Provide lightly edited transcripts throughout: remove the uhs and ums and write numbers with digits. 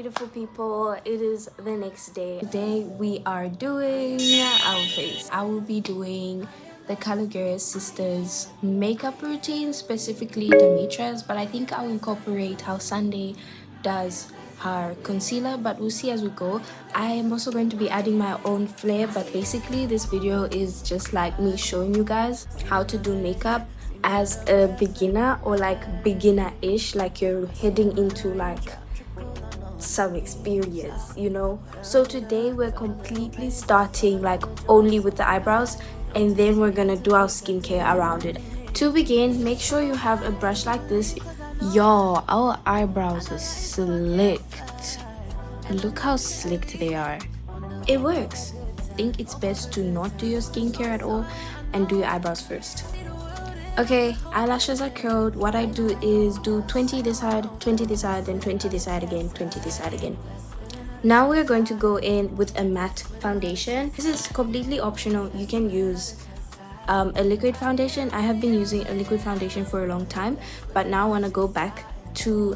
beautiful people, it is the next day. Today we are doing our face. I will be doing the Color Girl sisters makeup routine, specifically Demetra's, but I think I'll incorporate how Sunday does her concealer, but we'll see as we go. I am also going to be adding my own flair, but basically this video is just like me showing you guys how to do makeup as a beginner, or like beginner-ish, like you're heading into like some experience, you know. So today we're completely starting like only with the eyebrows, and then we're gonna do our skincare around it. To begin, make sure you have a brush like this. Y'all, our eyebrows are slicked. Look how slicked they are. It works. I think it's best to not do your skincare at all and do your eyebrows first. Okay, eyelashes are curled. What I do is do 20 this side, 20 this side, then 20 this side again, 20 this side again. Now we're going to go in with a matte foundation. This is completely optional. You can use a liquid foundation. I have been using a liquid foundation for a long time, but now I want to go back to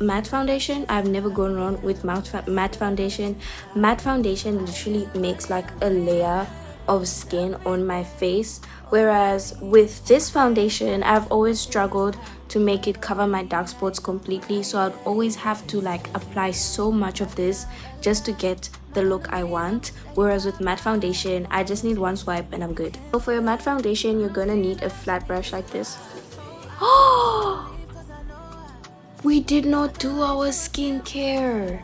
matte foundation. I've never gone wrong with matte foundation. Matte foundation literally makes like a layer of skin on my face, whereas with this foundation I've always struggled to make it cover my dark spots completely, so I'd always have to like apply so much of this just to get the look I want, whereas with matte foundation I just need one swipe and I'm good. So for your matte foundation you're gonna need a flat brush like this. Oh, we did not do our skincare.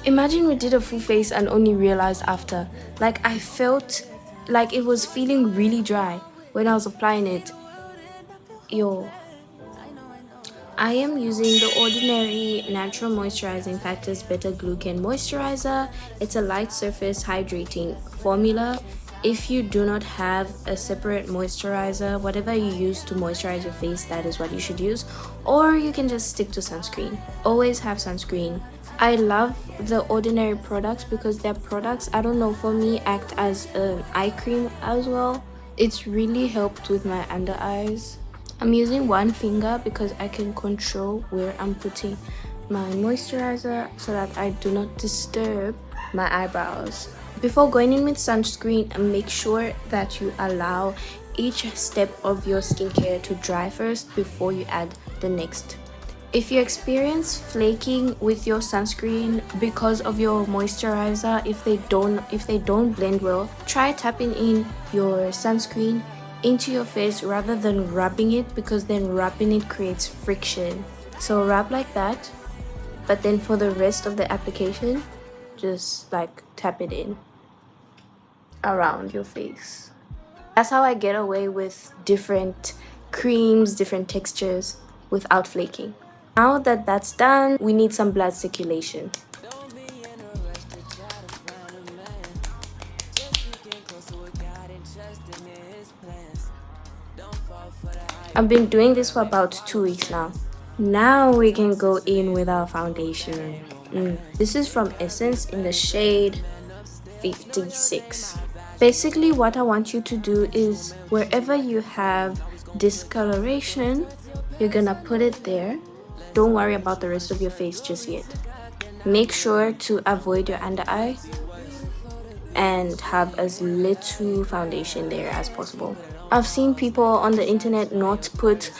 Imagine we did a full face and only realized after. Like, I felt like it was feeling really dry when I was applying it. Yo, I am using the Ordinary Natural Moisturizing Factors Beta Glucan Moisturizer. It's a light surface hydrating formula. If you do not have a separate moisturizer, whatever you use to moisturize your face, that is what you should use. Or you can just stick to sunscreen. Always have sunscreen. I love the Ordinary products because their products, I don't know, for me act as an eye cream as well. It's really helped with my under eyes. I'm using one finger because I can control where I'm putting my moisturizer so that I do not disturb my eyebrows. Before going in with sunscreen, make sure that you allow each step of your skincare to dry first before you add the next. If you experience flaking with your sunscreen because of your moisturizer, if they don't blend well, try tapping in your sunscreen into your face rather than rubbing it, because then rubbing it creates friction. So rub like that, but then for the rest of the application, just like tap it in around your face. That's how I get away with different creams, different textures without flaking. Now that that's done, we need some blood circulation. I've been doing this for about 2 weeks now. Now we can go in with our foundation. This is from Essence in the shade 56. Basically what I want you to do is wherever you have discoloration, you're gonna put it there. Don't worry about the rest of your face just yet. Make sure to avoid your under eye and have as little foundation there as possible. I've seen people on the internet not put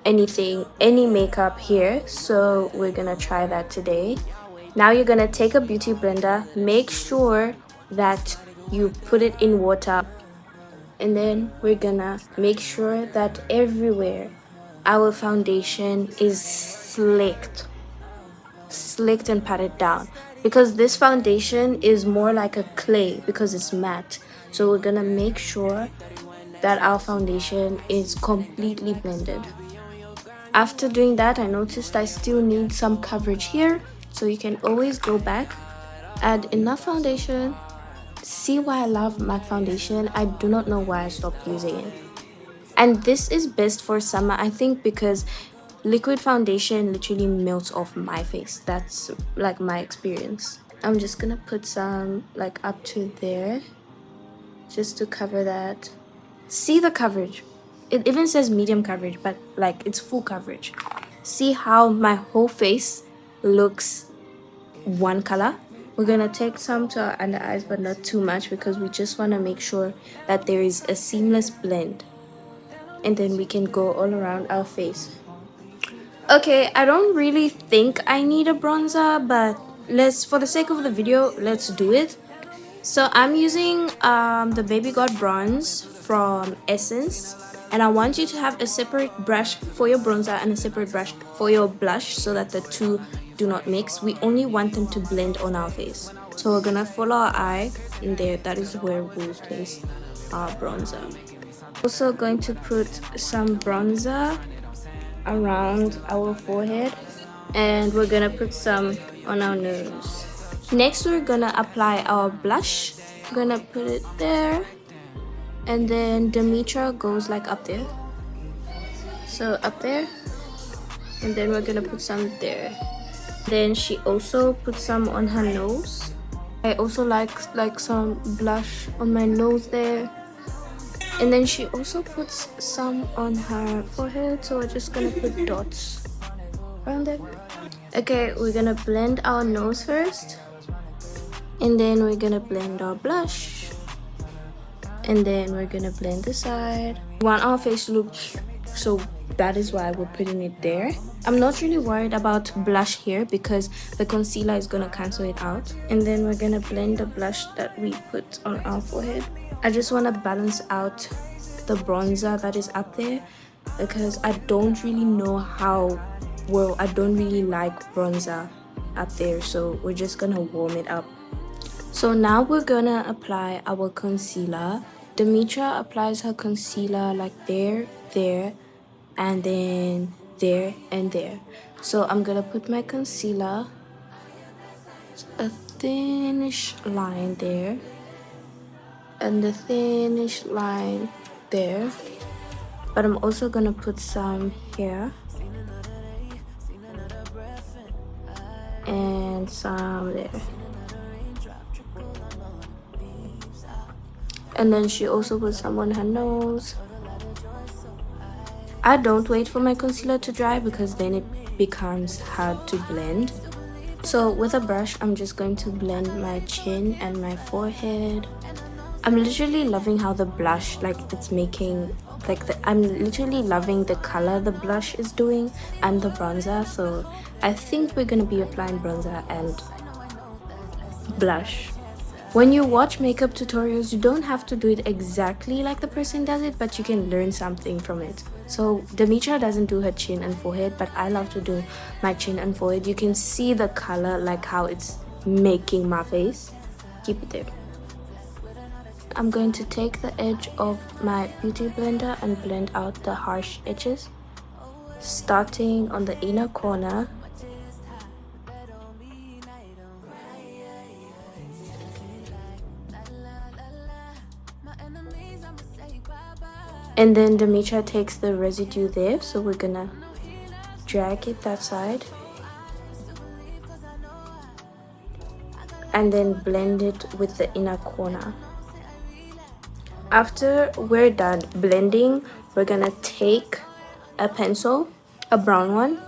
any makeup here, so we're gonna try that today. Now you're gonna take a beauty blender. Make sure that you put it in water, and then we're gonna make sure that everywhere our foundation is slicked and patted down, because this foundation is more like a clay because it's matte. So we're gonna make sure that our foundation is completely blended. After doing that, I noticed I still need some coverage here, so you can always go back, add enough foundation. See why I love matte foundation? I do not know why I stopped using it. And this is best for summer, I think, because liquid foundation literally melts off my face. That's like my experience. I'm just gonna put some like up to there just to cover that. See the coverage? It even says medium coverage, but like it's full coverage. See how my whole face looks one color. We're gonna take some to our under eyes, but not too much because we just want to make sure that there is a seamless blend, and then we can go all around our face. Okay, I don't really think I need a bronzer, but for the sake of the video, let's do it. So I'm using the Baby God bronze from Essence, and I want you to have a separate brush for your bronzer and a separate brush for your blush so that the two do not mix. We only want them to blend on our face. So we're gonna follow our eye, and there, that is where we'll place our bronzer. Also going to put some bronzer around our forehead, and we're gonna put some on our nose. Next, we're gonna apply our blush. I'm gonna put it there, and then Demetra goes like up there, so up there, and then we're gonna put some there. Then she also put some on her nose. I also like some blush on my nose there, and then she also puts some on her forehead, so we're just gonna put dots around there. Okay, we're gonna blend our nose first, and then we're gonna blend our blush, and then we're gonna blend the side. We want our face to look, so that is why we're putting it there. I'm not really worried about blush here because the concealer is gonna cancel it out. And then we're gonna blend the blush that we put on our forehead. I just want to balance out the bronzer that is up there because I don't really know how well, I don't really like bronzer up there, so we're just gonna warm it up. So now we're gonna apply our concealer. Demetra applies her concealer like there, and then there and there. So I'm gonna put my concealer, a thinnish line there, and the thinnish line there, but I'm also gonna put some here and some there. And then she also put some on her nose. I don't wait for my concealer to dry because then it becomes hard to blend. So with a brush, I'm just going to blend my chin and my forehead. I'm literally loving how the blush, like it's making, I'm literally loving the color the blush is doing and the bronzer. So I think we're gonna be applying bronzer and blush. When you watch makeup tutorials, you don't have to do it exactly like the person does it, but you can learn something from it. So Demetra doesn't do her chin and forehead, but I love to do my chin and forehead. You can see the color, like how it's making my face. Keep it there. I'm going to take the edge of my beauty blender and blend out the harsh edges, starting on the inner corner. And then Demetra takes the residue there, so we're gonna drag it that side and then blend it with the inner corner. After we're done blending, we're gonna take a pencil, a brown one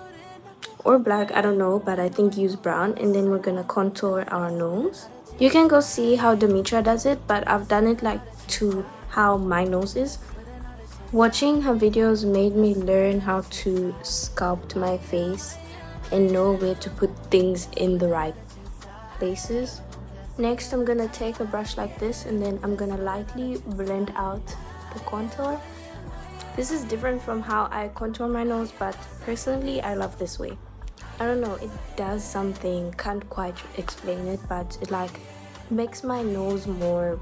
or black, I don't know, but I think use brown, and then we're gonna contour our nose. You can go see how Demetra does it, but I've done it like to how my nose is. Watching her videos made me learn how to sculpt my face and know where to put things in the right places. Next, I'm gonna take a brush like this, and then I'm gonna lightly blend out the contour. This is different from how I contour my nose, but personally I love this way. I don't know, it does something, can't quite explain it, but it like makes my nose more,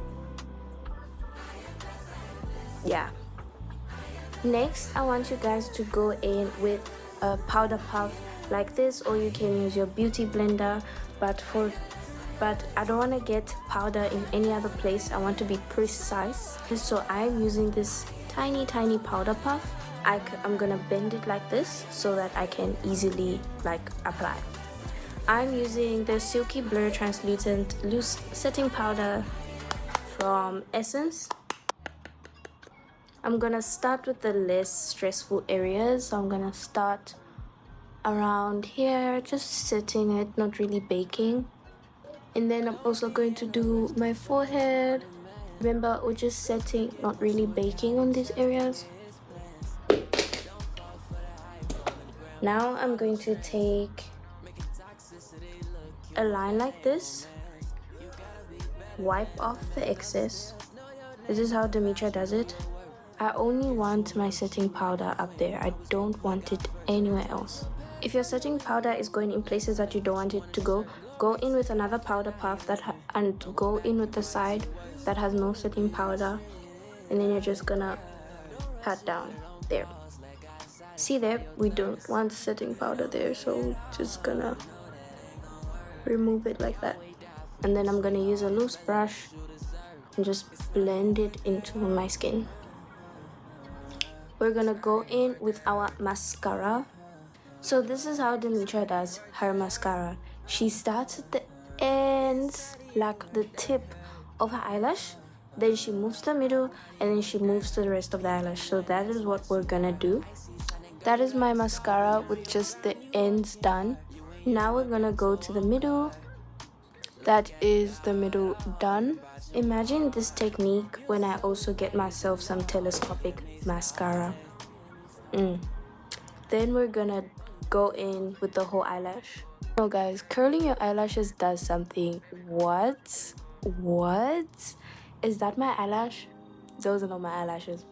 yeah. Next, I want you guys to go in with a powder puff like this, or you can use your beauty blender, but I don't want to get powder in any other place. I want to be precise, so I'm using this tiny powder puff. I'm gonna bend it like this so that I can easily like apply. I'm using the Silky Blur Translucent Loose Setting Powder from Essence. I'm gonna start with the less stressful areas, so I'm gonna start around here, just setting it, not really baking. And then I'm also going to do my forehead. Remember, we're just setting, not really baking on these areas. Now I'm going to take a line like this, wipe off the excess. This is how Demetra does it. I only want my setting powder up there. I don't want it anywhere else. If your setting powder is going in places that you don't want it to go, go in with another powder puff and go in with the side that has no setting powder, and then you're just gonna pat down there. See there, we don't want setting powder there, so we're just gonna remove it like that. And then I'm gonna use a loose brush and just blend it into my skin. We're gonna go in with our mascara. So this is how Demetra does her mascara. She starts at the ends, like the tip of her eyelash, then she moves to the middle, and then she moves to the rest of the eyelash. So that is what we're gonna do. That is my mascara with just the ends done. Now we're gonna go to the middle. That is the middle done. Imagine this technique when I also get myself some telescopic mascara. Then we're gonna go in with the whole eyelash. Oh guys, curling your eyelashes does something. What? Is that my eyelash? Those are not my eyelashes.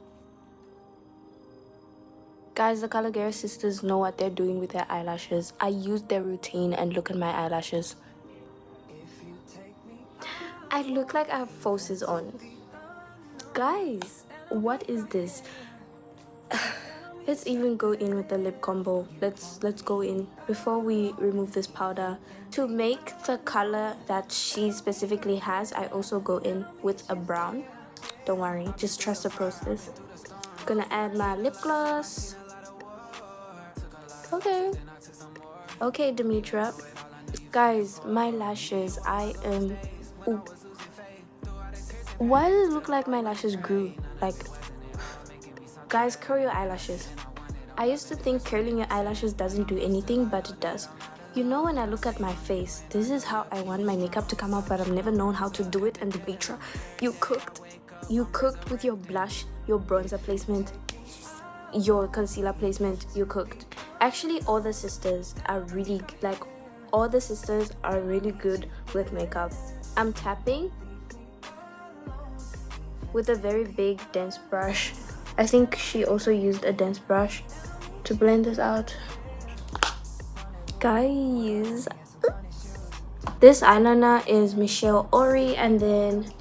Guys, the Color Girl sisters know what they're doing with their eyelashes. I use their routine and look at my eyelashes. I look like I have falsies on. Guys, what is this? Let's even go in with the lip combo. Let's go in before we remove this powder. To make the color that she specifically has, I also go in with a brown. Don't worry, just trust the process. Gonna add my lip gloss. Okay, Demetra. Guys, my lashes, ooh. Why does it look like my lashes grew? Like, guys, curl your eyelashes. I used to think curling your eyelashes doesn't do anything, but it does. You know, when I look at my face, this is how I want my makeup to come out, but I've never known how to do it. And Demetra, you cooked with your blush, your bronzer placement, your concealer placement. You cooked. Actually, all the sisters are really good with makeup. I'm tapping with a very big dense brush. I think she also used a dense brush to blend this out. Guys, this eyeliner is Michelle Ori, and then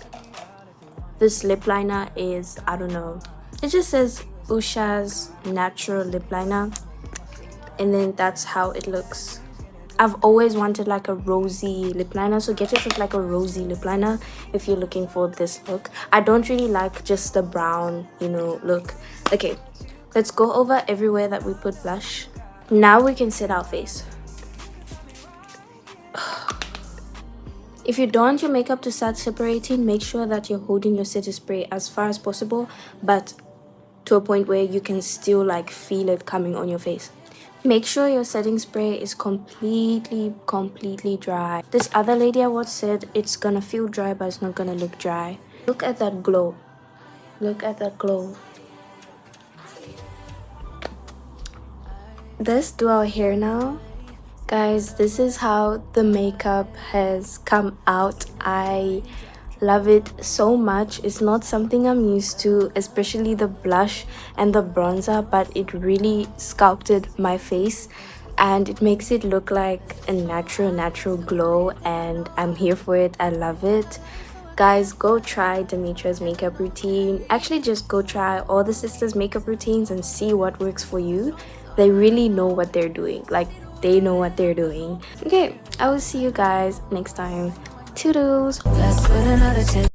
this lip liner is, I don't know, it just says Usha's natural lip liner, and then that's how it looks. I've always wanted like a rosy lip liner, so get yourself like a rosy lip liner if you're looking for this look. I don't really like just the brown, look. Okay, let's go over everywhere that we put blush. Now we can set our face. If you don't want your makeup to start separating, make sure that you're holding your setting spray as far as possible, but to a point where you can still like feel it coming on your face. Make sure your setting spray is completely dry. This other lady I watched said it's gonna feel dry, but it's not gonna look dry. Look at that glow. Look at that glow. Let's do our hair now. Guys, this is how the makeup has come out. I love it so much. It's not something I'm used to, especially the blush and the bronzer, but it really sculpted my face and it makes it look like a natural glow, and I'm here for it. I love it. Guys, go try Demetra's makeup routine. Actually, just go try all the sisters' makeup routines and see what works for you. They really know what they're doing. Like, they know what they're doing. Okay, I will see you guys next time. Toodles. Let's put another tip